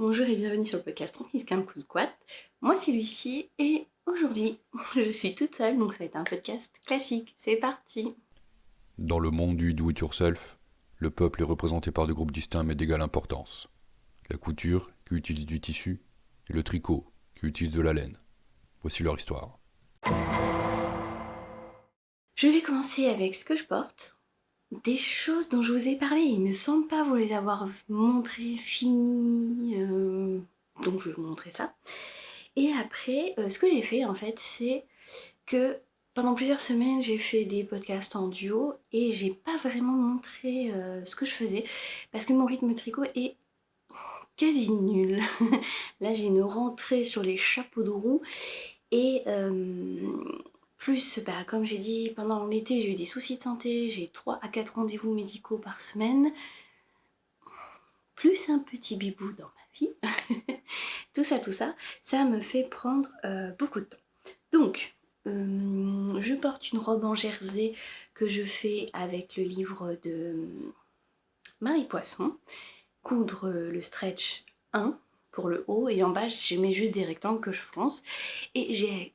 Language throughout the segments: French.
Bonjour et bienvenue sur le podcast Tranquille comme coup de quad. Moi c'est Lucie et aujourd'hui je suis toute seule donc ça va être un podcast classique. C'est parti. Dans le monde du do-it-yourself, le peuple est représenté par deux groupes distincts mais d'égale importance. La couture, qui utilise du tissu, et le tricot, qui utilise de la laine. Voici leur histoire. Je vais commencer avec ce que je porte. Des choses dont je vous ai parlé, il me semble pas vous les avoir montrées, finies, donc je vais vous montrer ça. Et après, ce que j'ai fait en fait, c'est que pendant plusieurs semaines, j'ai fait des podcasts en duo et j'ai pas vraiment montré ce que je faisais parce que mon rythme tricot est quasi nul. Là, j'ai une rentrée sur les chapeaux de roue et plus, comme j'ai dit, pendant l'été, j'ai eu des soucis de santé, j'ai 3 à 4 rendez-vous médicaux par semaine, plus un petit bibou dans ma vie. Ça me fait prendre beaucoup de temps. Donc, je porte une robe en jersey que je fais avec le livre de Marie Poisson. Coudre le stretch 1 pour le haut et en bas, je mets juste des rectangles que je fronce. Et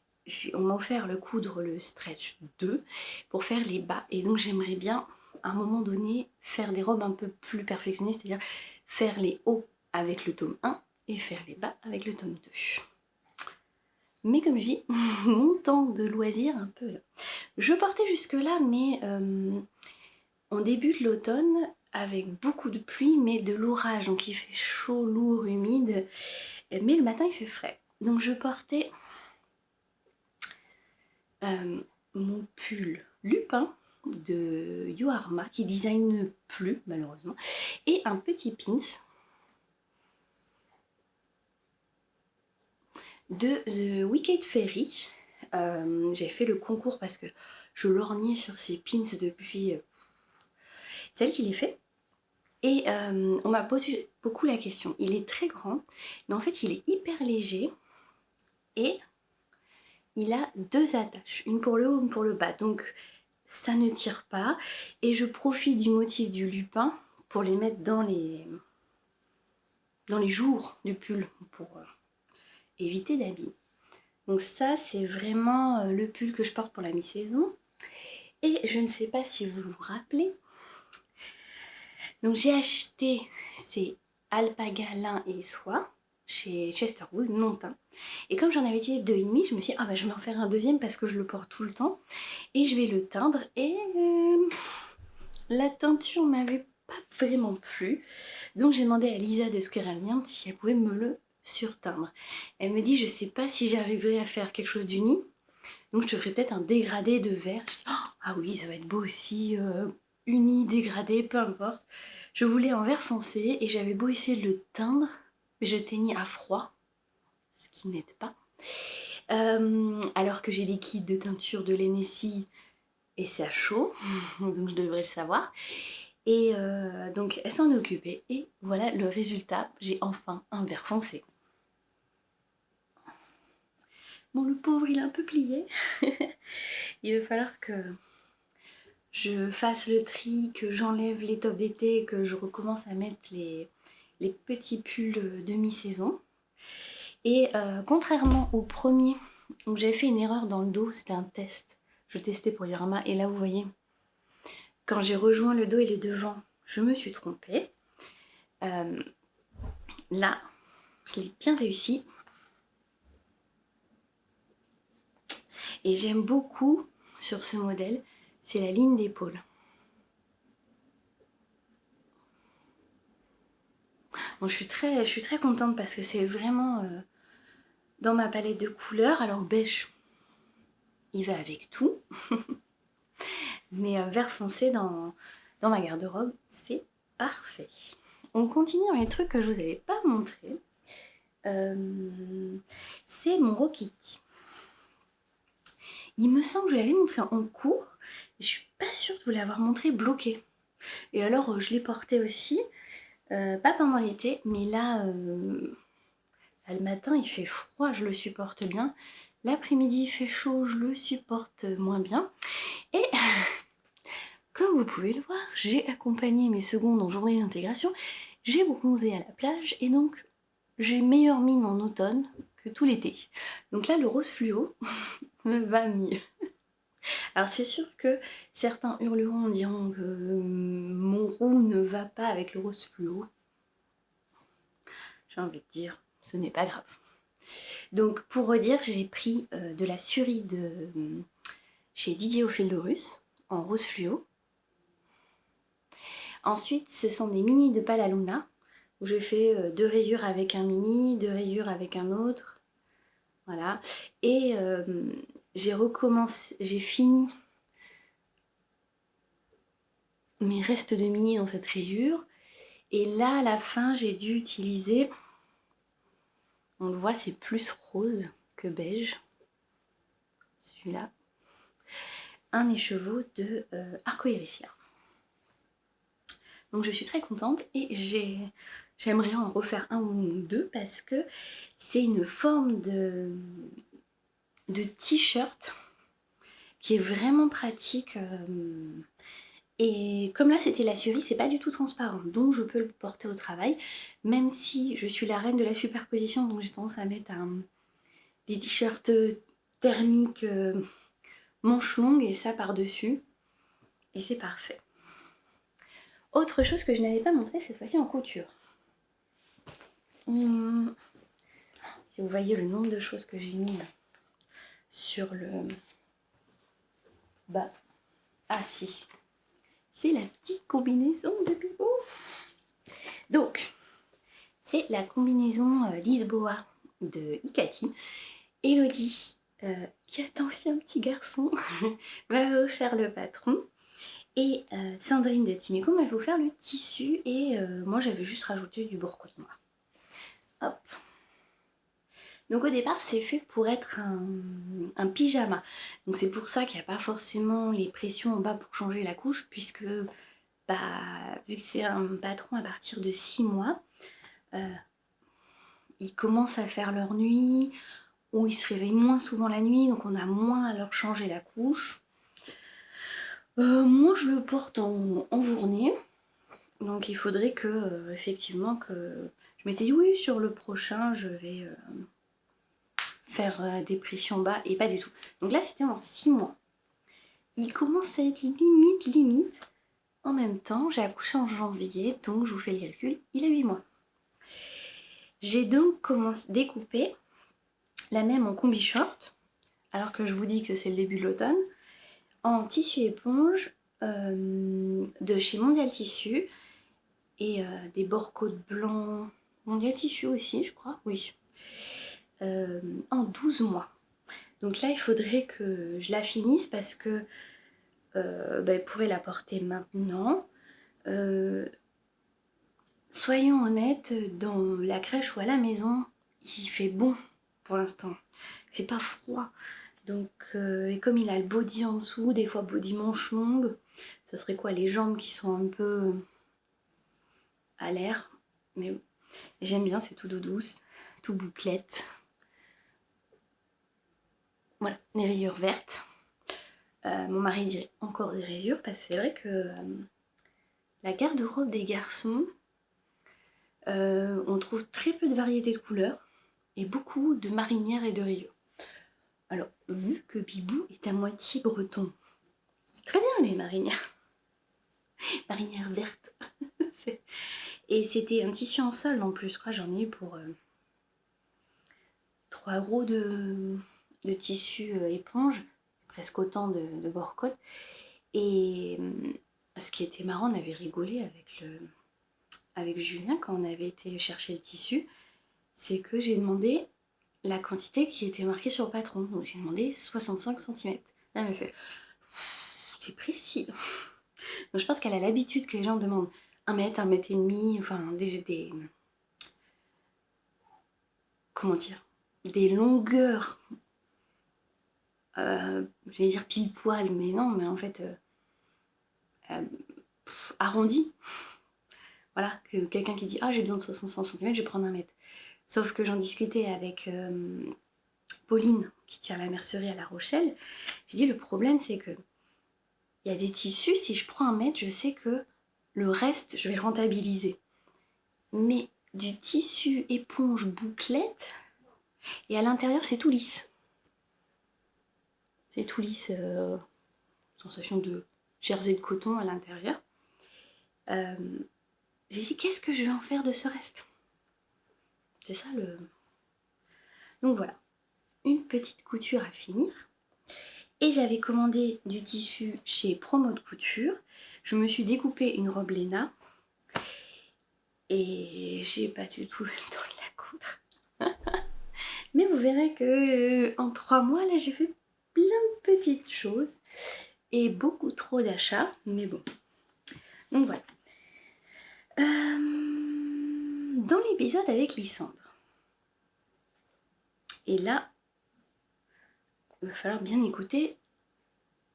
on m'a offert le coudre le stretch 2 pour faire les bas. Et donc, j'aimerais bien, à un moment donné, faire des robes un peu plus perfectionnées, c'est-à-dire faire les hauts avec le tome 1 et faire les bas avec le tome 2. Mais comme je dis, mon temps de loisir un peu là. Je portais jusque là, mais on débute l'automne avec beaucoup de pluie, mais de l'orage, donc il fait chaud, lourd, humide, mais le matin il fait frais. Donc je portais mon pull Lupin de Yoharma, qui design plus malheureusement, et un petit pins de The Wicked Fairy. J'ai fait le concours parce que je lorgnais sur ces pins depuis celle qui les fait. Et on m'a posé beaucoup la question. Il est très grand, mais en fait il est hyper léger et il a deux attaches, une pour le haut, une pour le bas. Donc ça ne tire pas et je profite du motif du lupin pour les mettre dans les jours du pull pour éviter d'abîmer. Donc ça c'est vraiment le pull que je porte pour la mi-saison. Et je ne sais pas si vous vous rappelez. Donc j'ai acheté ces alpaga lin et soie chez Chesterwood, non teint. Et comme j'en avais utilisé 2,5, je me suis dit, je vais en faire un deuxième parce que je le porte tout le temps. Et je vais le teindre. Et la teinture m'avait pas vraiment plu. Donc j'ai demandé à Lisa de Squirrel Yarn si elle pouvait me le surteindre. Elle me dit, je sais pas si j'arriverai à faire quelque chose d'uni. Donc je te ferai peut-être un dégradé de vert. Je dis, ah oui, ça va être beau aussi. Uni, dégradé, peu importe. Je voulais en vert foncé et j'avais beau essayer de le teindre, mais je teignais à froid, ce qui n'aide pas. Alors que j'ai les kits de teinture de l'Hennessy et c'est à chaud, donc je devrais le savoir. Et donc elle s'en est occupée et voilà le résultat, j'ai enfin un vert foncé. Bon, le pauvre il est un peu plié. Il va falloir que je fasse le tri, que j'enlève les tops d'été et que je recommence à mettre les petits pulls de mi-saison. Et contrairement au premier, où j'avais fait une erreur dans le dos, c'était un test. Je testais pour Yorama et là vous voyez, quand j'ai rejoint le dos et le devant, je me suis trompée. Là, je l'ai bien réussi. Et j'aime beaucoup sur ce modèle, c'est la ligne d'épaule. Bon, je suis très contente parce que c'est vraiment dans ma palette de couleurs. Alors beige, il va avec tout. Mais vert foncé dans ma garde-robe, c'est parfait. On continue dans les trucs que je vous avais pas montré. C'est mon Rokiti. Il me semble que je l'avais montré en cours. Je suis pas sûre de vous l'avoir montré bloqué. Et alors je l'ai porté aussi. Pas pendant l'été, mais là, le matin il fait froid, je le supporte bien. L'après-midi il fait chaud, je le supporte moins bien. Et comme vous pouvez le voir, j'ai accompagné mes secondes en journée d'intégration. J'ai bronzé à la plage et donc j'ai meilleure mine en automne que tout l'été. Donc là, le rose fluo me va mieux. Alors c'est sûr que certains hurleront en diront que mon roux ne va pas avec le rose fluo. J'ai envie de dire, ce n'est pas grave. Donc pour redire, j'ai pris de la Suri de chez Didier au fil de Russe en rose fluo. Ensuite, ce sont des mini de Palaluna où j'ai fait 2 rayures avec un mini, 2 rayures avec un autre. Voilà. Et j'ai recommencé, j'ai fini mes restes de mini dans cette rayure. Et là, à la fin, j'ai dû utiliser, on le voit, c'est plus rose que beige. Celui-là. Un écheveau de Arcoirissia. Donc je suis très contente et j'aimerais en refaire un ou deux parce que c'est une forme de t-shirt qui est vraiment pratique. Et comme là c'était la Suri, c'est pas du tout transparent, donc je peux le porter au travail, même si je suis la reine de la superposition, donc j'ai tendance à mettre les t-shirts thermiques manches longues et ça par-dessus, et c'est parfait. Autre chose que je n'avais pas montré cette fois-ci en couture. Si vous voyez le nombre de choses que j'ai mis sur le bas. Ah si, c'est la petite combinaison de Bibo. Donc, c'est la combinaison Lisboa de Ikati. Elodie, qui attend aussi un petit garçon, va vous faire le patron. Et Sandrine de Timeco m'a fait faire le tissu. Et moi, j'avais juste rajouté du bourrecotte noir. Hop. Donc au départ, c'est fait pour être un pyjama. Donc c'est pour ça qu'il n'y a pas forcément les pressions en bas pour changer la couche, puisque bah, vu que c'est un patron à partir de 6 mois, ils commencent à faire leur nuit, ou ils se réveillent moins souvent la nuit, donc on a moins à leur changer la couche. Moi je le porte en journée, donc il faudrait que effectivement que je m'étais dit oui, sur le prochain je vais faire des pressions bas, et pas du tout. Donc là c'était en 6 mois. Il commence à être limite. En même temps, j'ai accouché en janvier, donc je vous fais le calcul, il a 8 mois. J'ai donc commencé découper la même en combi short, alors que je vous dis que c'est le début de l'automne, en tissu éponge de chez Mondial Tissu et des bords-côtes blancs, Mondial Tissu aussi, je crois, oui, en 12 mois. Donc là, il faudrait que je la finisse parce que elle pourrait la porter maintenant. Soyons honnêtes, dans la crèche ou à la maison, il fait bon pour l'instant. Il fait pas froid. Donc, et comme il a le body en dessous, des fois body manche longue, ça serait quoi, les jambes qui sont un peu à l'air. Mais j'aime bien, c'est tout douce, tout bouclette. Voilà, des rayures vertes. Mon mari dirait encore des rayures parce que c'est vrai que la garde-robe des garçons, on trouve très peu de variétés de couleurs et beaucoup de marinières et de rayures. Alors, vu que Bibou est à moitié breton, c'est très bien les marinières. Marinières vertes. Et c'était un tissu en solde en plus, je crois j'en ai eu pour 3 € de tissu éponge, presque autant de bord-côte. Et ce qui était marrant, on avait rigolé avec Julien quand on avait été chercher le tissu, c'est que j'ai demandé la quantité qui était marquée sur le patron. Donc j'ai demandé 65 cm. Là, elle me fait c'est précis. Donc je pense qu'elle a l'habitude que les gens demandent 1 mètre, 1 mètre et demi, enfin des comment dire, des longueurs, j'allais dire pile poil, mais non, mais en fait arrondies. Voilà, que quelqu'un qui dit ah j'ai besoin de 65 cm, je vais prendre 1 mètre. Sauf que j'en discutais avec Pauline qui tient la mercerie à La Rochelle. J'ai dit le problème c'est que il y a des tissus, si je prends 1 mètre, je sais que le reste je vais le rentabiliser. Mais du tissu éponge bouclette et à l'intérieur c'est tout lisse. C'est tout lisse, sensation de jersey de coton à l'intérieur. J'ai dit qu'est-ce que je vais en faire de ce reste? C'est ça le... Donc voilà, une petite couture à finir. Et j'avais commandé du tissu chez Promo de Couture. Je me suis découpé une robe Léna. Et j'ai pas du tout le temps de la coudre. Mais vous verrez que en 3 mois, là, j'ai fait plein de petites choses. Et beaucoup trop d'achats. Mais bon. Donc voilà. Dans l'épisode avec Lysandre. Et là, il va falloir bien écouter.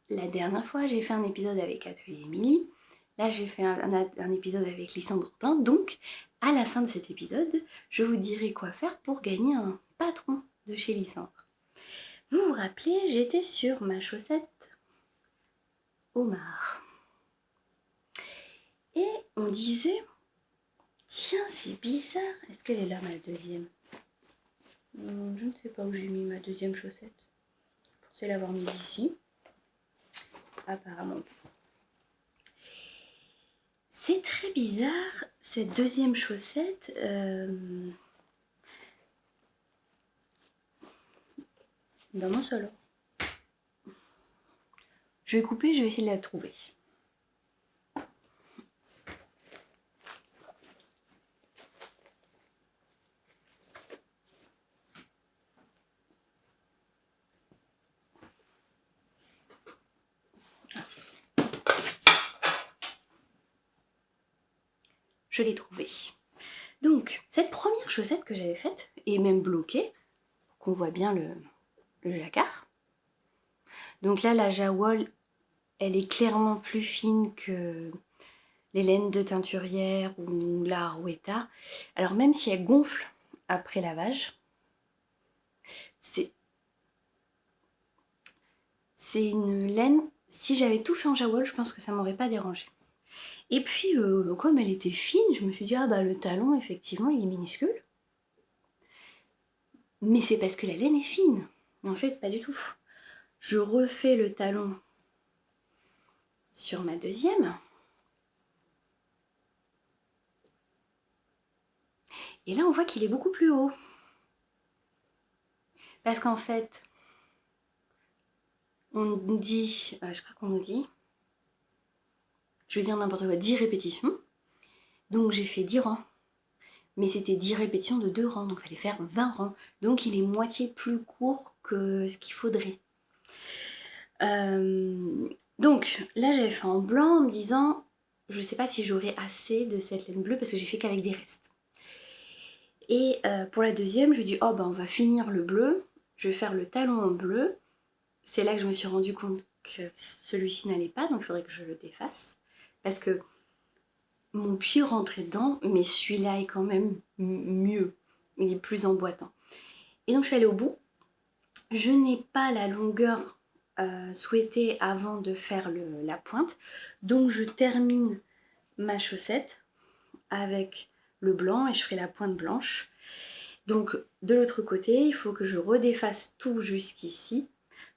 La dernière fois, j'ai fait un épisode avec Atelier Émilie. Là, j'ai fait un épisode avec Lysandre Jourdain. Donc, à la fin de cet épisode, je vous dirai quoi faire pour gagner un patron de chez Lysandre. Vous vous rappelez, j'étais sur ma chaussette homard. Et on disait, tiens, c'est bizarre. Est-ce qu'elle est là, ma deuxième? Je ne sais pas où j'ai mis ma deuxième chaussette. Je pensais l'avoir mise ici. Apparemment. C'est très bizarre, cette deuxième chaussette. Dans mon solo. Je vais couper, je vais essayer de la trouver. Je l'ai trouvée. Donc, cette première chaussette que j'avais faite, et même bloquée, qu'on voit bien le jacquard. Donc là, la jawol, elle est clairement plus fine que les laines de teinturière ou la Arwetta. Alors même si elle gonfle après lavage, c'est une laine, si j'avais tout fait en jawol, je pense que ça m'aurait pas dérangé. Et puis, comme elle était fine, je me suis dit, ah bah le talon, effectivement, il est minuscule. Mais c'est parce que la laine est fine. Mais en fait, pas du tout. Je refais le talon sur ma deuxième. Et là, on voit qu'il est beaucoup plus haut. Parce qu'en fait, on nous dit, je crois qu'on nous dit, je vais dire n'importe quoi, 10 répétitions. Donc j'ai fait 10 rangs. Mais c'était 10 répétitions de 2 rangs, donc il fallait faire 20 rangs. Donc il est moitié plus court que ce qu'il faudrait. Donc là j'avais fait en blanc en me disant, je sais pas si j'aurai assez de cette laine bleue parce que j'ai fait qu'avec des restes. Et pour la deuxième, je dis, oh ben on va finir le bleu, je vais faire le talon en bleu. C'est là que je me suis rendu compte que celui-ci n'allait pas, donc il faudrait que je le défasse. Parce que mon pied rentrait dedans, mais celui-là est quand même mieux. Il est plus emboîtant. Et donc je suis allée au bout. Je n'ai pas la longueur souhaitée avant de faire la pointe. Donc je termine ma chaussette avec le blanc et je ferai la pointe blanche. Donc de l'autre côté, il faut que je redéfasse tout jusqu'ici,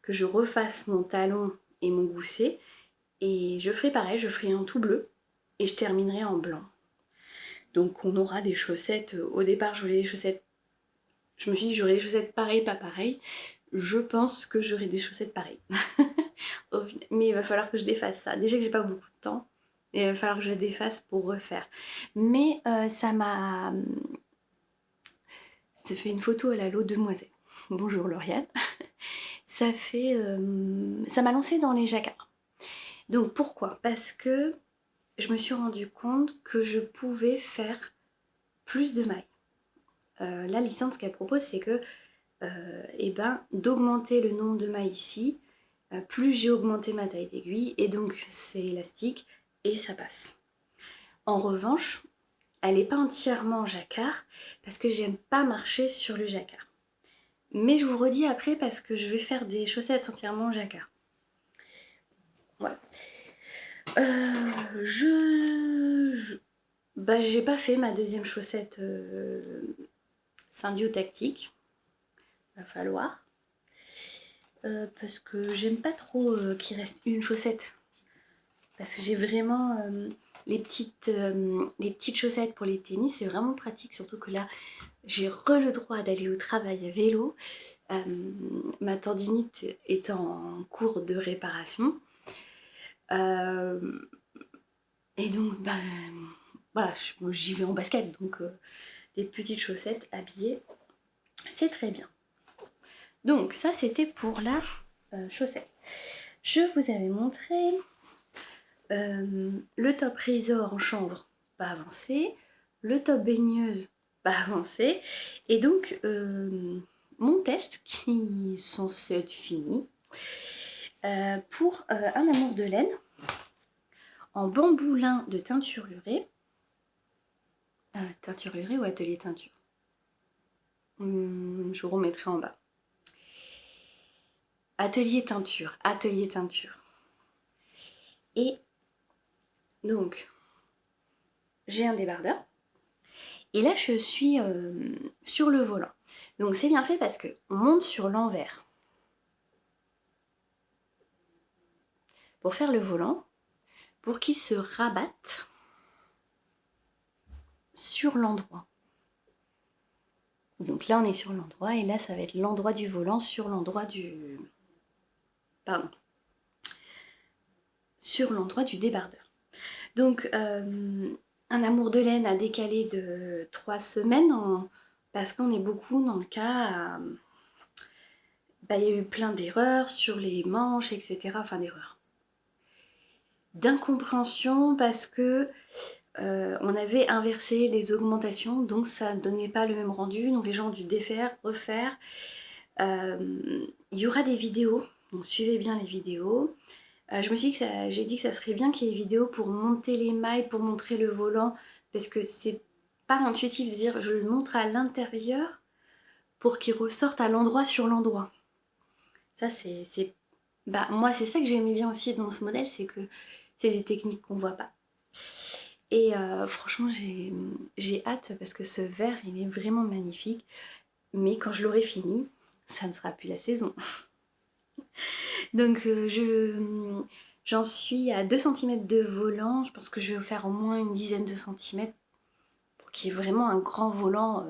que je refasse mon talon et mon gousset. Et je ferai pareil, je ferai un tout bleu et je terminerai en blanc. Donc on aura des chaussettes, au départ je voulais des chaussettes, je me suis dit j'aurai des chaussettes pareilles, pas pareilles. Je pense que j'aurai des chaussettes pareilles. Mais il va falloir que je défasse ça. Déjà que j'ai pas beaucoup de temps, il va falloir que je défasse pour refaire. Mais ça m'a... Ça fait une photo à la Lot Demoiselle. Bonjour Lauriane. Ça m'a lancé dans les jacquards. Donc pourquoi? Parce que je me suis rendu compte que je pouvais faire plus de mailles. Là, Lysandre, ce qu'elle propose, c'est que d'augmenter le nombre de mailles ici, plus j'ai augmenté ma taille d'aiguille, et donc c'est élastique, et ça passe. En revanche, elle n'est pas entièrement en jacquard, parce que j'aime pas marcher sur le jacquard. Mais je vous redis après, parce que je vais faire des chaussettes entièrement en jacquard. Voilà. Bah, j'ai pas fait ma deuxième chaussette syndio-tactique. Va falloir. Parce que j'aime pas trop qu'il reste une chaussette. Parce que j'ai vraiment les petites chaussettes pour les tennis, c'est vraiment pratique. Surtout que là, j'ai le droit d'aller au travail à vélo. Ma tendinite est en cours de réparation. Et donc, bah, voilà, j'y vais en basket. Donc, des petites chaussettes habillées, c'est très bien. Donc, ça, c'était pour la chaussette. Je vous avais montré le top resort en chanvre, pas avancé. Le top baigneuse, pas avancé. Et donc, mon test qui est censé être fini pour un amour de laine en bambou lin de teinturluré. Teinturluré ou atelier teinture, je vous remettrai en bas. Atelier teinture. Et donc, j'ai un débardeur. Et là, je suis sur le volant. Donc, c'est bien fait parce qu'on monte sur l'envers pour faire le volant, pour qu'il se rabatte sur l'endroit. Donc là, on est sur l'endroit, et là, ça va être l'endroit du volant sur l'endroit du... Pardon. Sur l'endroit du débardeur. Donc, un amour de laine a décalé de 3 semaines, parce qu'on est beaucoup dans le cas... il y a eu plein d'erreurs sur les manches, etc. Enfin, d'erreurs. D'incompréhension, parce que on avait inversé les augmentations, donc ça ne donnait pas le même rendu, donc les gens ont dû défaire, refaire. Il y aura des vidéos, donc suivez bien les vidéos. Je me suis dit que j'ai dit que ça serait bien qu'il y ait des vidéos pour monter les mailles, pour montrer le volant, parce que c'est pas intuitif de dire je le montre à l'intérieur pour qu'il ressorte à l'endroit sur l'endroit. Ça c'est... Bah, moi c'est ça que j'aimais bien aussi dans ce modèle, c'est que c'est des techniques qu'on voit pas. Et franchement, j'ai hâte parce que ce vert, il est vraiment magnifique. Mais quand je l'aurai fini, ça ne sera plus la saison. Donc j'en suis à 2 cm de volant. Je pense que je vais faire au moins une dizaine de centimètres pour qu'il y ait vraiment un grand volant.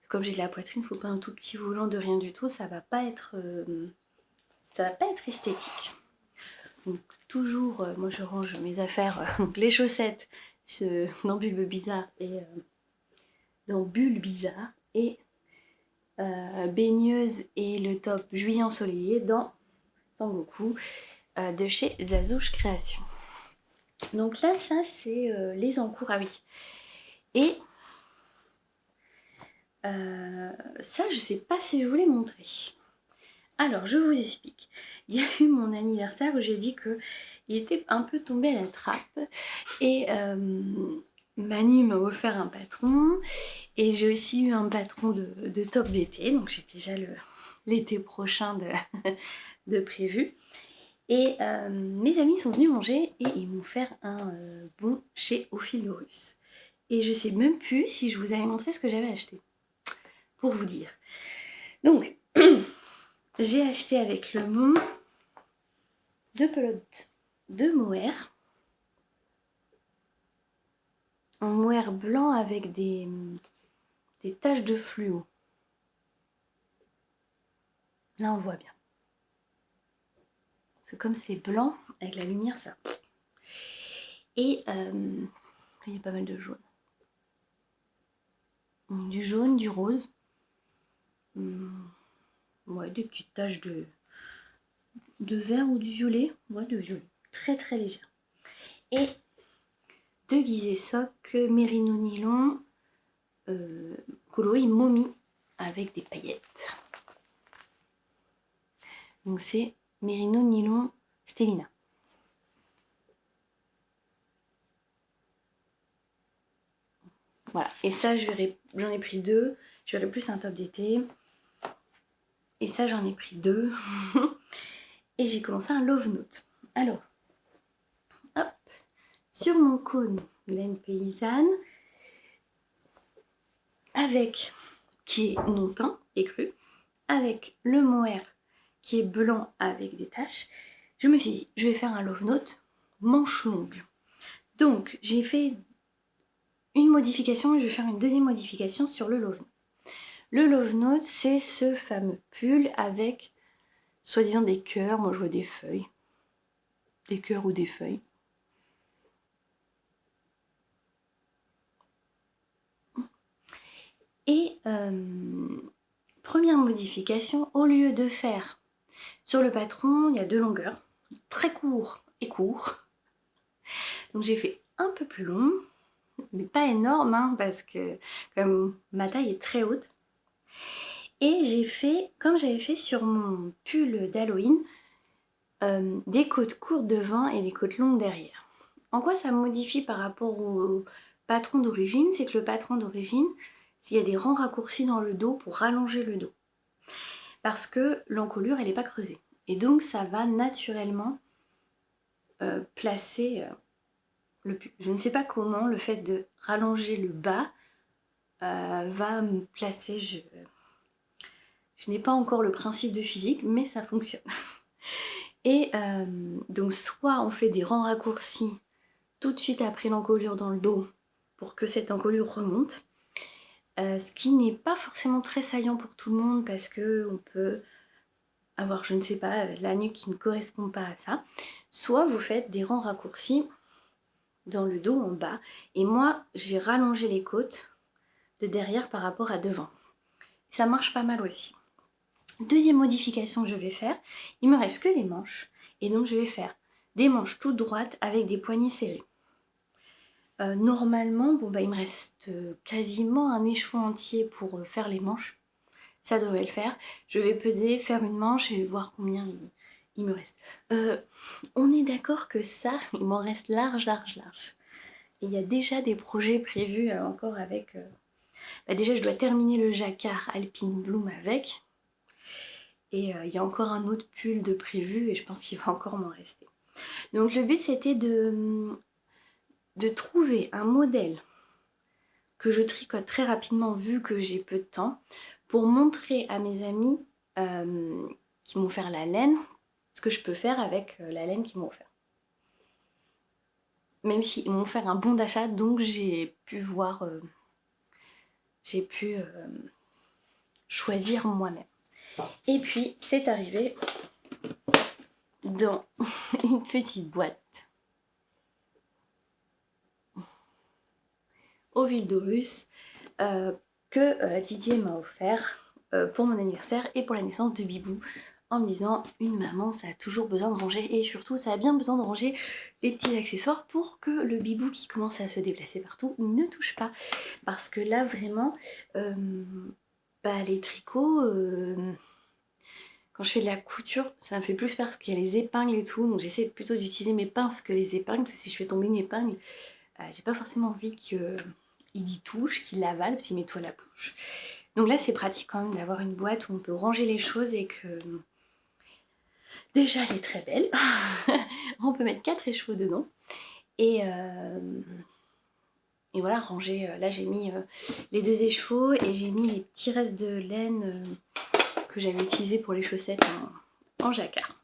Comme j'ai de la poitrine, il ne faut pas un tout petit volant de rien du tout. Ça va pas être esthétique. Donc toujours, moi je range mes affaires, donc les chaussettes dans Bulle Bizarre et baigneuse et le top juillet ensoleillé dans Sangoku de chez Zazouche Création. Donc là, ça c'est les encours. Ah oui. Et ça, je sais pas si je vous l'ai montré. Alors, je vous explique. Il y a eu mon anniversaire où j'ai dit que il était un peu tombé à la trappe. Et Manu m'a offert un patron. Et j'ai aussi eu un patron de top d'été. Donc j'ai déjà l'été prochain de prévu. Et mes amis sont venus manger et ils m'ont offert un bon chez Ophilorus. Et je sais même plus si je vous avais montré ce que j'avais acheté. Pour vous dire. Donc, j'ai acheté avec le Mont deux pelotes de mohair. Un mohair blanc avec des taches de fluo. Là, on voit bien. C'est comme c'est blanc, avec la lumière, ça. Et il y a pas mal de jaune. Du jaune, du rose. Ouais, des petites taches de vert ou du violet. Ouais, de violet. Très très légère. Et deux guisés socs mérino nylon coloris momie avec des paillettes. Donc c'est mérino nylon Stellina. Voilà, et ça j'en ai pris 2. Je verrai plus un top d'été. Et ça j'en ai pris 2. Et j'ai commencé un love note. Alors, hop, sur mon cône laine paysanne, avec qui est non teint et cru, avec le mohair qui est blanc avec des taches, je me suis dit, je vais faire un love note manche longue. Donc, j'ai fait une modification et je vais faire une deuxième modification sur le love note. Le love note, c'est ce fameux pull avec soi-disant des cœurs. Moi, je vois des feuilles. Des cœurs ou des feuilles. Et première modification, au lieu de faire sur le patron, il y a 2 longueurs, très court et court. Donc j'ai fait un peu plus long, mais pas énorme, hein, parce que comme ma taille est très haute. Et j'ai fait, comme j'avais fait sur mon pull d'Halloween, des côtes courtes devant et des côtes longues derrière. En quoi ça modifie par rapport au patron d'origine? C'est que le patron d'origine, il y a des rangs raccourcis dans le dos pour rallonger le dos. Parce que l'encolure, elle n'est pas creusée. Et donc ça va naturellement placer le pull. Je ne sais pas comment le fait de rallonger le bas va me placer. Je n'ai pas encore le principe de physique, mais ça fonctionne. Et donc soit on fait des rangs raccourcis tout de suite après l'encolure dans le dos pour que cette encolure remonte, ce qui n'est pas forcément très saillant pour tout le monde parce que on peut avoir, je ne sais pas, la nuque qui ne correspond pas à ça. Soit vous faites des rangs raccourcis dans le dos en bas, et moi j'ai rallongé les côtes de derrière par rapport à devant. Ça marche pas mal aussi. Deuxième modification que je vais faire, il me reste que les manches, et donc je vais faire des manches toutes droites avec des poignets serrés. Normalement, bon bah il me reste quasiment un écheveau entier pour faire les manches. Ça devrait le faire. Je vais peser, faire une manche et voir combien il me reste. On est d'accord que ça, il m'en reste large. Et il y a déjà des projets prévus encore avec... déjà, je dois terminer le jacquard Alpine Bloom avec. Et il y a encore un autre pull de prévu et je pense qu'il va encore m'en rester. Donc le but, c'était de trouver un modèle que je tricote très rapidement vu que j'ai peu de temps pour montrer à mes amis qui m'ont offert la laine ce que je peux faire avec la laine qu'ils m'ont offert. Même s'ils m'ont offert un bon d'achat, donc j'ai pu voir, choisir moi-même. Et puis c'est arrivé dans une petite boîte au Vildorus que Didier m'a offert pour mon anniversaire et pour la naissance de Bibou, en me disant une maman ça a toujours besoin de ranger et surtout ça a bien besoin de ranger les petits accessoires pour que le Bibou qui commence à se déplacer partout ne touche pas, parce que là vraiment les tricots quand je fais de la couture ça me fait plus peur parce qu'il y a les épingles et tout, donc j'essaie plutôt d'utiliser mes pinces que les épingles, parce que si je fais tomber une épingle j'ai pas forcément envie qu'il y touche, qu'il l'avale, parce qu'il nettoie la bouche. Donc là, c'est pratique quand même d'avoir une boîte où on peut ranger les choses et que... Déjà, elle est très belle. On peut mettre 4 écheveaux dedans. Et voilà, ranger... Là, j'ai mis les 2 écheveaux et j'ai mis les petits restes de laine que j'avais utilisés pour les chaussettes en jacquard.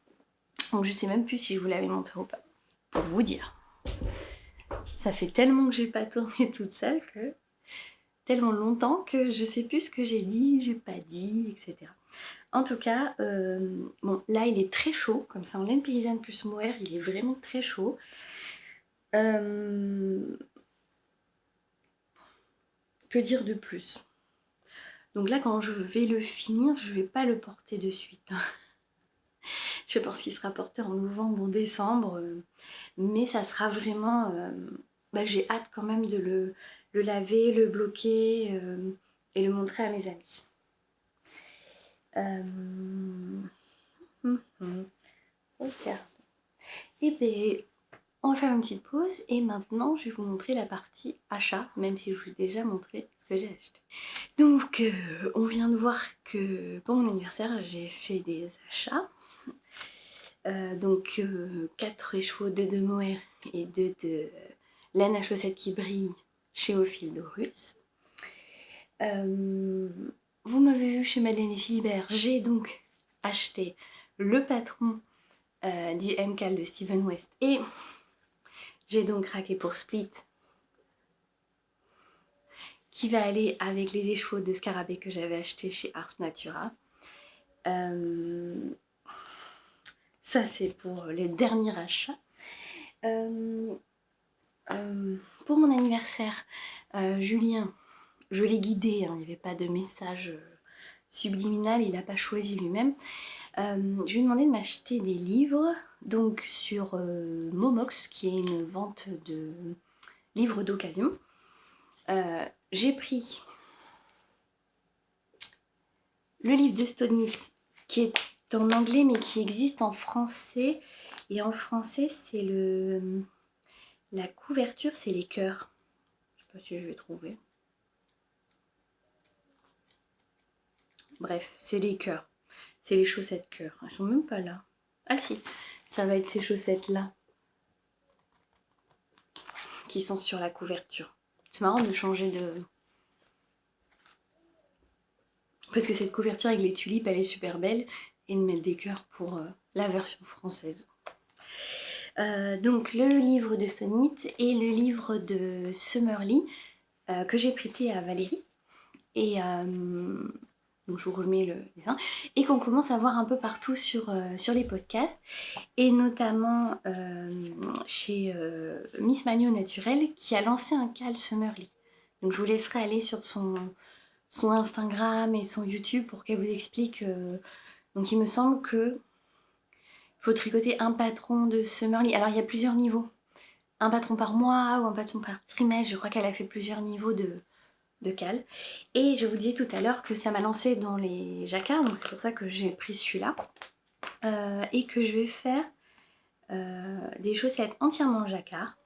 Donc je sais même plus si je vous l'avais montré ou pas. Pour vous dire. Ça fait tellement que j'ai pas tourné toute seule que... tellement longtemps que je sais plus ce que j'ai dit, j'ai pas dit, etc. En tout cas, bon, là il est très chaud, comme ça en laine paysanne plus mohair, il est vraiment très chaud. Que dire de plus? Donc là quand je vais le finir, je vais pas le porter de suite. Je pense qu'il sera porté en novembre ou décembre, mais ça sera vraiment... j'ai hâte quand même de le laver, le bloquer et le montrer à mes amis. Regarde. Et bien, on va faire une petite pause et maintenant je vais vous montrer la partie achat, même si je vous ai déjà montré ce que j'ai acheté. Donc, on vient de voir que pour mon anniversaire, j'ai fait des achats. Donc 4 écheveaux, 2 de mohair et 2 de laine à chaussettes qui brille chez Au Vildorus. Vous m'avez vu chez Madeleine et Philibert, j'ai donc acheté Le Patron du MCAL de Steven West et j'ai donc craqué pour Split qui va aller avec les échevaux de scarabée que j'avais acheté chez Ars Natura. Ça c'est pour les derniers achats. Pour mon anniversaire, Julien, je l'ai guidé, hein, il n'y avait pas de message subliminal, il n'a pas choisi lui-même. Je lui ai demandé de m'acheter des livres, donc sur Momox, qui est une vente de livres d'occasion. J'ai pris le livre de Stone qui est en anglais mais qui existe en français. Et en français, c'est la couverture, c'est les cœurs. Je sais pas si je vais trouver. Bref, c'est les cœurs. C'est les chaussettes cœurs. Elles sont même pas là. Ah si, ça va être ces chaussettes-là qui sont sur la couverture. C'est marrant de changer de... Parce que cette couverture avec les tulipes, elle est super belle. Et de mettre des cœurs pour la version française. Donc le livre de Sonit et le livre de Summerly que j'ai prêté à Valérie. Et donc je vous remets le dessin. Et qu'on commence à voir un peu partout sur les podcasts. Et notamment chez Miss Magno Naturel qui a lancé un cal Summerly. Donc je vous laisserai aller sur son Instagram et son YouTube pour qu'elle vous explique. Donc il me semble que faut tricoter un patron de Summerly. Alors il y a plusieurs niveaux. Un patron par mois ou un patron par trimestre. Je crois qu'elle a fait plusieurs niveaux de cal. Et je vous disais tout à l'heure que ça m'a lancé dans les jacquards. Donc c'est pour ça que j'ai pris celui-là. Et que je vais faire des chaussettes entièrement en jacquard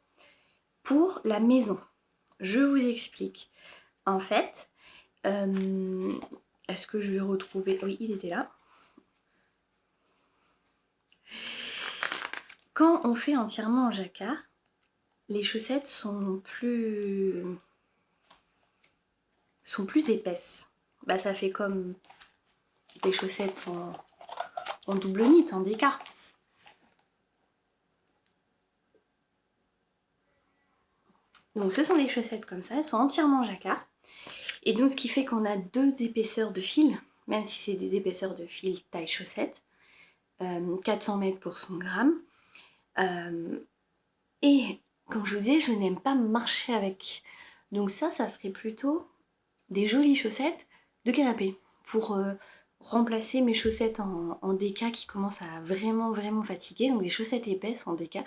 pour la maison. Je vous explique. En fait, est-ce que je vais retrouver... Oui, il était là. Quand on fait entièrement en jacquard, les chaussettes sont plus épaisses. Bah, ça fait comme des chaussettes en double knit, en déca. Donc ce sont des chaussettes comme ça, elles sont entièrement en jacquard. Et donc ce qui fait qu'on a deux épaisseurs de fil, même si c'est des épaisseurs de fil taille chaussette, 400 mètres pour 100 grammes. Et comme je vous disais, je n'aime pas marcher avec. Donc ça serait plutôt des jolies chaussettes de canapé pour remplacer mes chaussettes en déca qui commencent à vraiment fatiguer. Donc des chaussettes épaisses en déca,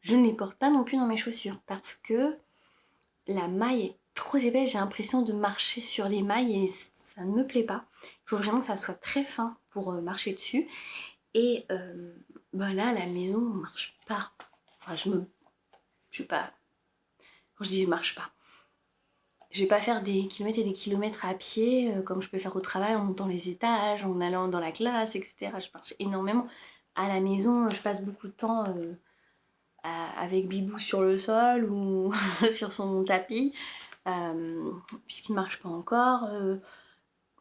je ne les porte pas non plus dans mes chaussures parce que la maille est trop épaisse. J'ai l'impression de marcher sur les mailles et ça ne me plaît pas. Il faut vraiment que ça soit très fin pour marcher dessus. Et bah là, à la maison, on marche pas. Enfin, je suis pas... Quand je dis je marche pas, je vais pas faire des kilomètres et des kilomètres à pied comme je peux faire au travail en montant les étages, en allant dans la classe, etc. Je marche énormément. À la maison, je passe beaucoup de temps avec Bibou sur le sol ou sur son tapis, puisqu'il marche pas encore,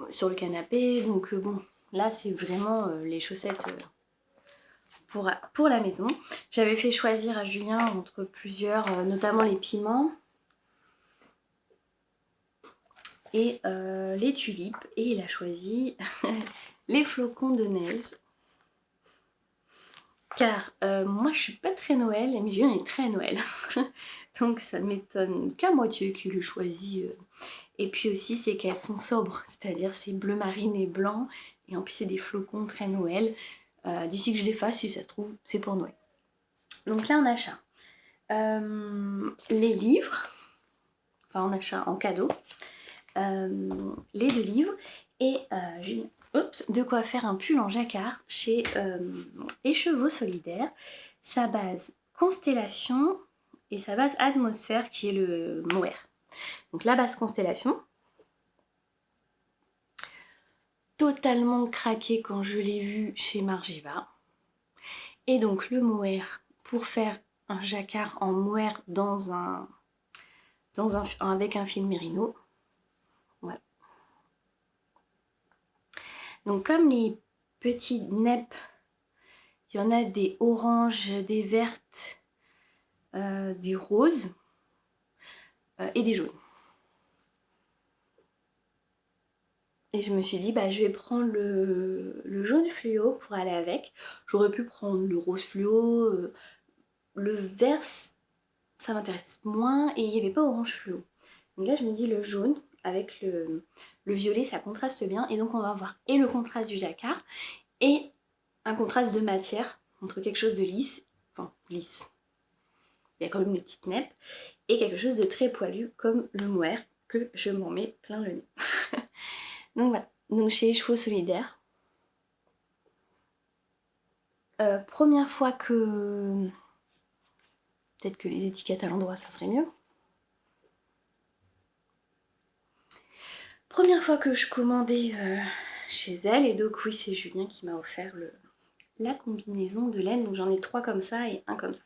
sur le canapé. Donc bon, là c'est vraiment les chaussettes pour la maison. J'avais fait choisir à Julien entre plusieurs, notamment les piments et les tulipes, et il a choisi les flocons de neige. Car moi je suis pas très Noël, mais Julien est très Noël. Donc ça ne m'étonne qu'à moitié qu'il ait choisi. Et puis aussi c'est qu'elles sont sobres, c'est-à-dire c'est bleu marine et blanc, et en plus c'est des flocons très Noël. D'ici que je les fasse, si ça se trouve, c'est pour Noël. Donc là en achat, les livres, enfin en achat, en cadeau, les deux livres, et de quoi faire un pull en jacquard chez Écheveau Solidaire. Sa base Constellation et sa base Atmosphère qui est le mohair. Donc la base Constellation, totalement craqué quand je l'ai vu chez Margiva. Et donc le mohair pour faire un jacquard en mohair avec un fil mérino. Voilà. Donc comme les petites neppes, il y en a des oranges, des vertes, des roses et des jaunes. Et je me suis dit, bah, je vais prendre le jaune fluo pour aller avec. J'aurais pu prendre le rose fluo, le vert, ça m'intéresse moins, et il n'y avait pas orange fluo. Donc là, je me dis le jaune avec le violet, ça contraste bien, et donc on va avoir et le contraste du jacquard, et un contraste de matière entre quelque chose de lisse, enfin lisse, il y a quand même les petites neppes, et quelque chose de très poilu comme le mohair, que je m'en mets plein le nez. Donc voilà, donc chez les Chevaux Solidaires. Première fois que... Peut-être que les étiquettes à l'endroit, ça serait mieux. Première fois que je commandais chez elle, et donc oui, c'est Julien qui m'a offert la combinaison de laine. Donc j'en ai 3 comme ça et un comme ça.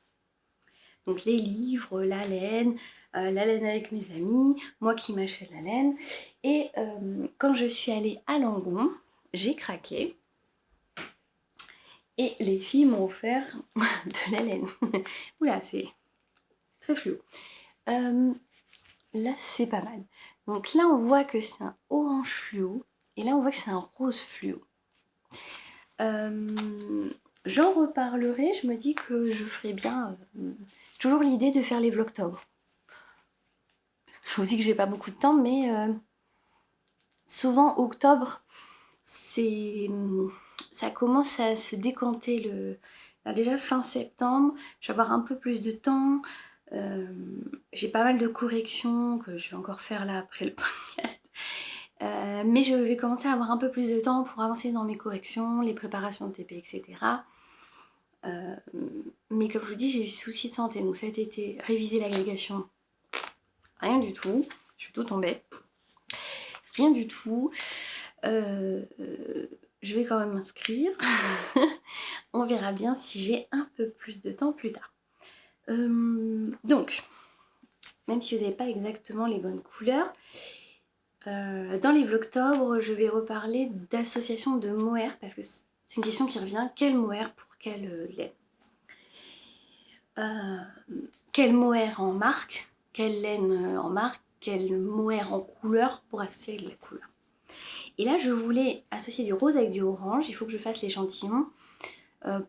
Donc les livres, la laine avec mes amis, moi qui m'achète la laine. Et quand je suis allée à Langon, j'ai craqué. Et les filles m'ont offert de la laine. Oula, c'est très fluo. Là, c'est pas mal. Donc là, on voit que c'est un orange fluo. Et là, on voit que c'est un rose fluo. J'en reparlerai. Je me dis que je ferai bien... toujours l'idée de faire les vlogtober. Je vous dis que j'ai pas beaucoup de temps, mais souvent, octobre, ça commence à se décanter. Là, déjà, fin septembre, je vais avoir un peu plus de temps. J'ai pas mal de corrections que je vais encore faire là après le podcast. Mais je vais commencer à avoir un peu plus de temps pour avancer dans mes corrections, les préparations de TP, etc. Mais comme je vous dis, j'ai eu souci de santé. Donc cet été, réviser l'agrégation, rien du tout. Je suis tout tombée. Rien du tout. Je vais quand même m'inscrire. On verra bien si j'ai un peu plus de temps plus tard. Donc, même si vous n'avez pas exactement les bonnes couleurs, dans les vlogtober, je vais reparler d'association de mohair parce que c'est une question qui revient. Quel mohair pour quelle laine Quel mohair en marque, quelle laine en marque, quel mohair en couleur pour associer avec la couleur. Et là, je voulais associer du rose avec du orange. Il faut que je fasse l'échantillon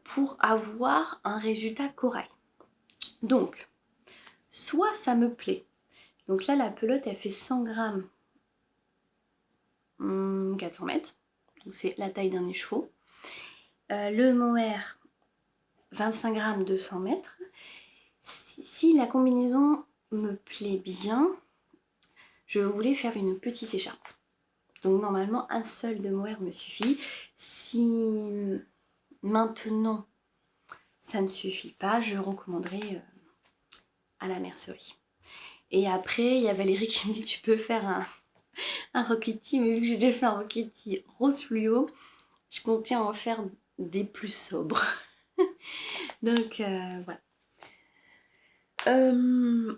pour avoir un résultat corail. Donc, soit ça me plaît. Donc là, la pelote, elle fait 100 grammes, 400 mètres. Donc c'est la taille d'un écheveau. Le mohair, 25 grammes, 200 mètres. Si la combinaison me plaît bien, je voulais faire une petite écharpe. Donc normalement, un seul de mohair me suffit. Si maintenant, ça ne suffit pas, je recommanderais à la mercerie. Et après, il y a Valérie qui me dit, tu peux faire un Rocketti, mais vu que j'ai déjà fait un Rocketti rose fluo, je comptais en faire des plus sobres. Donc voilà.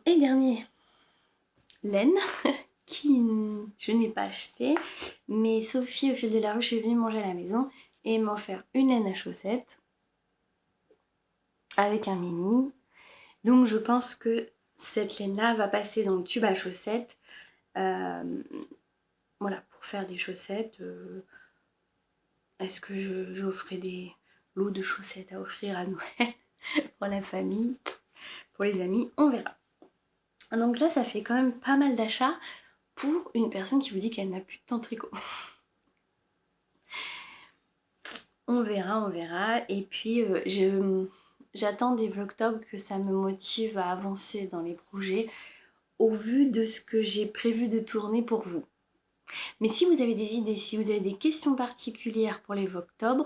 Et dernier, laine, qui je n'ai pas acheté, mais Sophie au fil de la ruche est venue manger à la maison et m'a offert une laine à chaussettes avec un mini. Donc je pense que cette laine là va passer dans le tube à chaussettes. Voilà, pour faire des chaussettes. Est-ce que j'offrais des lots de chaussettes à offrir à Noël pour la famille, pour les amis, on verra. Donc là, ça fait quand même pas mal d'achats pour une personne qui vous dit qu'elle n'a plus de temps tricot. On verra, on verra. Et puis, j'attends des vlogtober que ça me motive à avancer dans les projets au vu de ce que j'ai prévu de tourner pour vous. Mais si vous avez des idées, si vous avez des questions particulières pour les vlogtober,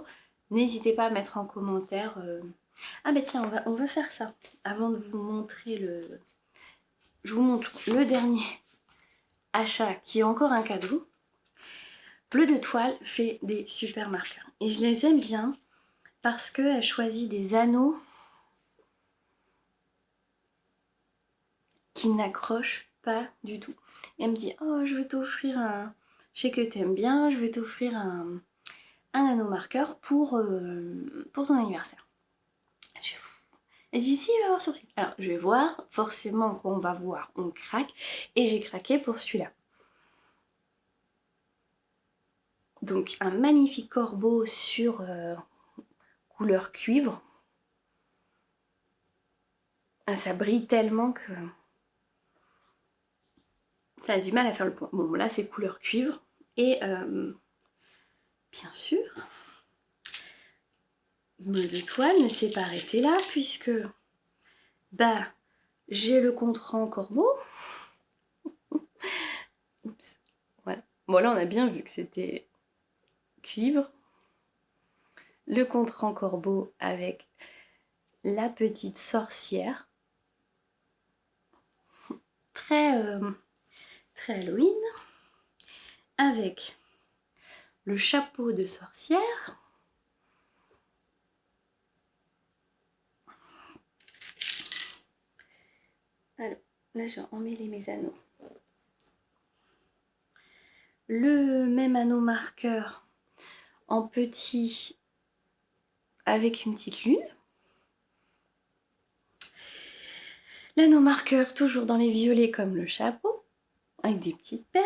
n'hésitez pas à mettre en commentaire. Ah bah tiens, on va faire ça. Avant de vous montrer je vous montre le dernier achat qui est encore un cadeau. Bleu de Toile fait des super marqueurs. Et je les aime bien parce qu'elle choisit des anneaux qui n'accrochent pas du tout. Et elle me dit, oh, je vais t'offrir un... Je sais que t'aimes bien, je vais t'offrir un anneau marqueur pour ton anniversaire. Elle dit si, il va voir sur le site. Alors je vais voir, forcément quand on va voir, on craque. Et j'ai craqué pour celui-là. Donc un magnifique corbeau sur couleur cuivre. Ah, ça brille tellement que ça a du mal à faire le point. Bon là c'est couleur cuivre. Et bien sûr, Meule de toile ne s'est pas arrêté là puisque bah j'ai le contre-rang corbeau. Oups, voilà. Bon là on a bien vu que c'était cuivre. Le contre-rang corbeau avec la petite sorcière. Très, très Halloween. Avec le chapeau de sorcière. Alors, là j'ai emmêlé mes anneaux. Le même anneau marqueur en petit avec une petite lune. L'anneau marqueur toujours dans les violets comme le chapeau, avec des petites perles.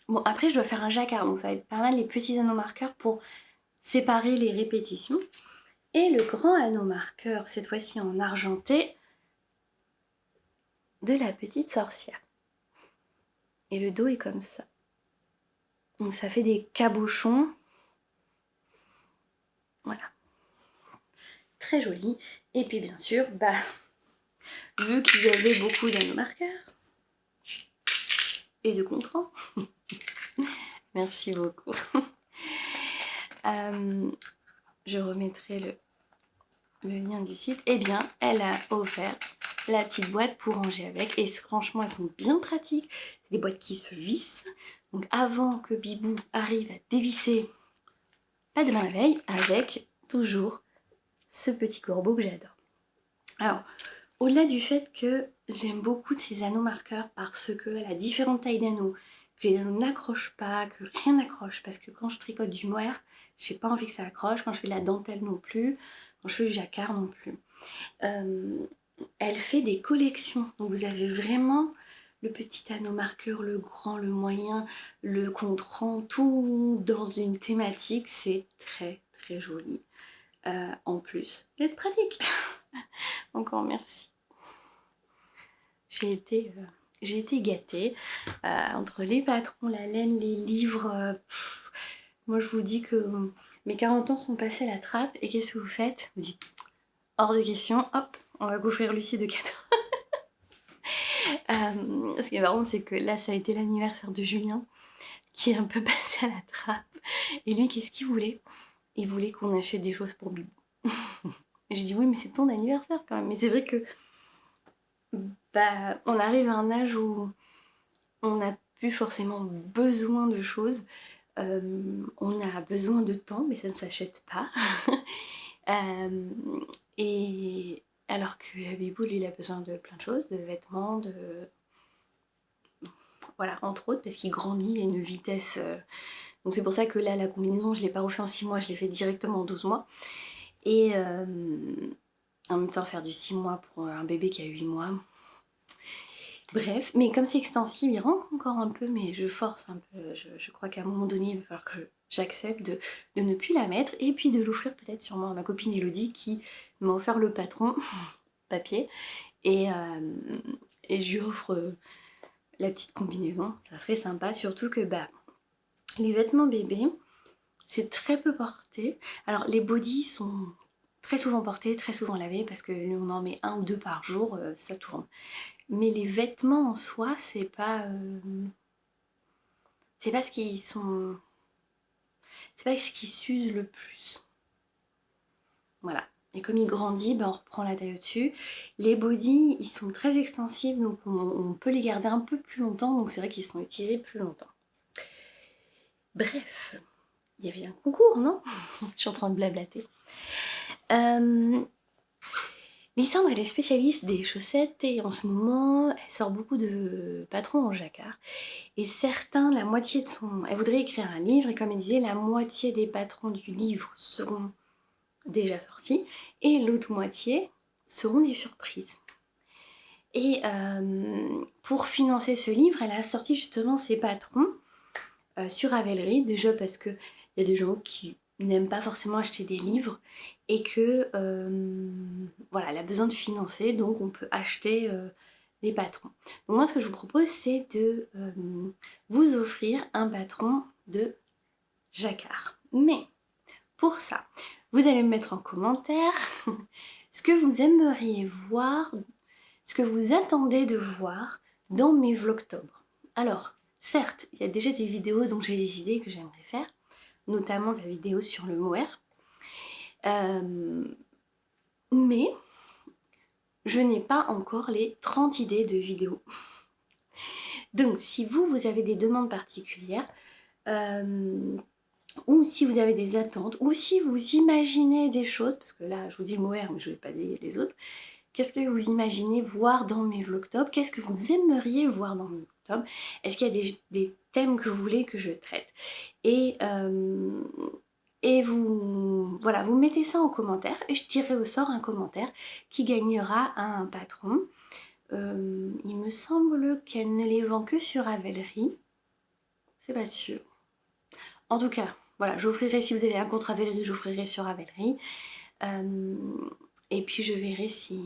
Bon, après je dois faire un jacquard, donc ça va être pas mal les petits anneaux marqueurs pour séparer les répétitions. Et le grand anneau marqueur, cette fois-ci en argenté, de la petite sorcière. Et le dos est comme ça. Donc ça fait des cabochons. Voilà. Très joli. Et puis bien sûr, bah, vu qu'il y avait beaucoup d'anneaux marqueurs et de contrans, merci beaucoup. Je remettrai le lien du site. Eh bien, elle a offert la petite boîte pour ranger avec. Et franchement, elles sont bien pratiques. C'est des boîtes qui se vissent. Donc avant que Bibou arrive à dévisser, pas demain la veille, avec toujours ce petit corbeau que j'adore. Alors, au-delà du fait que j'aime beaucoup ces anneaux marqueurs parce qu'elle a différentes tailles d'anneaux, que les anneaux n'accrochent pas, que rien n'accroche, parce que quand je tricote du mohair, j'ai pas envie que ça accroche, quand je fais de la dentelle non plus, quand je fais du jacquard non plus. Elle fait des collections, donc vous avez vraiment le petit anneau marqueur, le grand, le moyen, le contrant, tout dans une thématique, c'est très très joli. En plus d'être pratique. Encore merci. J'ai été gâtée entre les patrons, la laine, les livres. Moi je vous dis que mes 40 ans sont passés à la trappe et qu'est-ce que vous faites? Vous dites hors de question, hop, on va offrir Lucie de cadeaux. Ce qui est marrant c'est que là ça a été l'anniversaire de Julien qui est un peu passé à la trappe. Et lui qu'est-ce qu'il voulait? Il voulait qu'on achète des choses pour Bibou. J'ai dit oui mais c'est ton anniversaire quand même. Mais c'est vrai que bah, on arrive à un âge où on n'a plus forcément besoin de choses. On a besoin de temps, mais ça ne s'achète pas. Et alors que Bibou, lui, il a besoin de plein de choses, de vêtements, de... Voilà, entre autres, parce qu'il grandit à une vitesse... Donc c'est pour ça que là, la combinaison, je ne l'ai pas refait en 6 mois, je l'ai fait directement en 12 mois. Et en même temps, faire du 6 mois pour un bébé qui a 8 mois... Bref, mais comme c'est extensible, il rentre encore un peu, mais je force un peu. Je crois qu'à un moment donné, il va falloir que j'accepte de ne plus la mettre et puis de l'offrir peut-être sûrement à ma copine Elodie qui m'a offert le patron papier et je lui offre la petite combinaison. Ça serait sympa, surtout que bah, les vêtements bébés, c'est très peu porté. Alors les bodys sont très souvent portés, très souvent lavés parce que on en met 1 ou 2 par jour, ça tourne. Mais les vêtements en soi, c'est pas ce qui sont... C'est pas ce qui s'use le plus. Voilà. Et comme il grandit, ben on reprend la taille au-dessus. Les bodys, ils sont très extensibles, donc on peut les garder un peu plus longtemps. Donc c'est vrai qu'ils sont utilisés plus longtemps. Bref, il y avait un concours, non? Je suis en train de blablater. Lysandre, elle est spécialiste des chaussettes et en ce moment, elle sort beaucoup de patrons en jacquard. Et certains, la moitié de son... Elle voudrait écrire un livre et comme elle disait, la moitié des patrons du livre seront déjà sortis et l'autre moitié seront des surprises. Et pour financer ce livre, elle a sorti justement ses patrons sur Ravelry, déjà parce qu'il y a des gens qui n'aiment pas forcément acheter des livres et que voilà, elle a besoin de financer, donc on peut acheter des patrons. Donc moi ce que je vous propose c'est de vous offrir un patron de jacquard. Mais pour ça, vous allez me mettre en commentaire ce que vous aimeriez voir, ce que vous attendez de voir dans mes vlogtober. Alors, certes, il y a déjà des vidéos dont j'ai des idées que j'aimerais faire, notamment la vidéo sur le mohair. Mais je n'ai pas encore les 30 idées de vidéos. Donc si vous avez des demandes particulières, ou si vous avez des attentes, ou si vous imaginez des choses, parce que là je vous dis le mohair mais je ne vais pas dire les autres, qu'est-ce que vous imaginez voir dans mes vlogtober? Qu'est-ce que vous aimeriez voir dans mes vlogtober? Est-ce qu'il y a des thèmes que vous voulez que je traite? Et vous, voilà, vous mettez ça en commentaire et je tirerai au sort un commentaire qui gagnera un patron. Il me semble qu'elle ne les vend que sur Ravelry. C'est pas sûr. En tout cas, voilà, j'offrirai, si vous avez un compte Ravelry, j'offrirai sur Ravelry. Et puis je verrai si...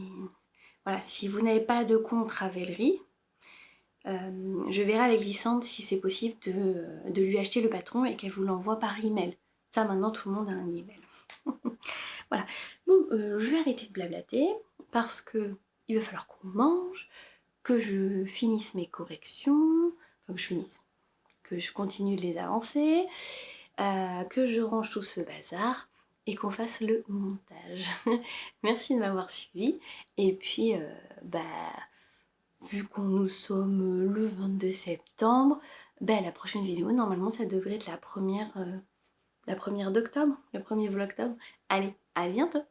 Voilà, si vous n'avez pas de compte Ravelry, je verrai avec Lysandre si c'est possible de lui acheter le patron et qu'elle vous l'envoie par email. Ça, maintenant, tout le monde a un email. Voilà. Bon, je vais arrêter de blablater parce que il va falloir qu'on mange, que je finisse mes corrections, enfin que je continue de les avancer, que je range tout ce bazar et qu'on fasse le montage. Merci de m'avoir suivi. Et puis, vu qu'on nous sommes le 22 septembre, la prochaine vidéo, normalement, ça devrait être la première d'octobre, le premier vlogtober. Allez, à bientôt!